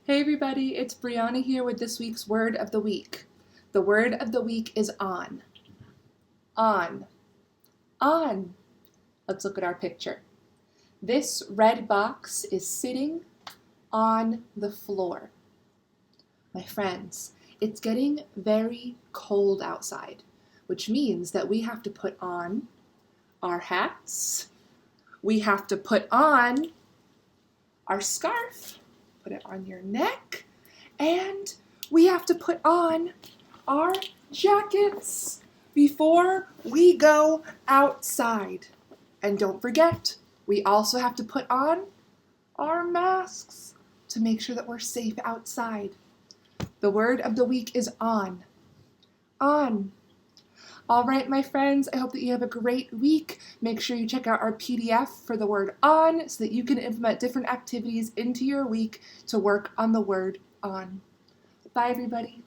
Hey everybody, it's Brianna here with this week's word of the week. The word of the week is on. On. On. Let's look at our picture. This red box is sitting on the floor. My friends, it's getting very cold outside, which means that we have to put on our hats. We have to put on our scarf. Put it on your neck, and we have to put on our jackets before we go outside. And don't forget, we also have to put on our masks to make sure that we're safe outside. The word of the week is on. On. All right, my friends, I hope that you have a great week. Make sure you check out our PDF for the word on so that you can implement different activities into your week to work on the word on. Bye, everybody.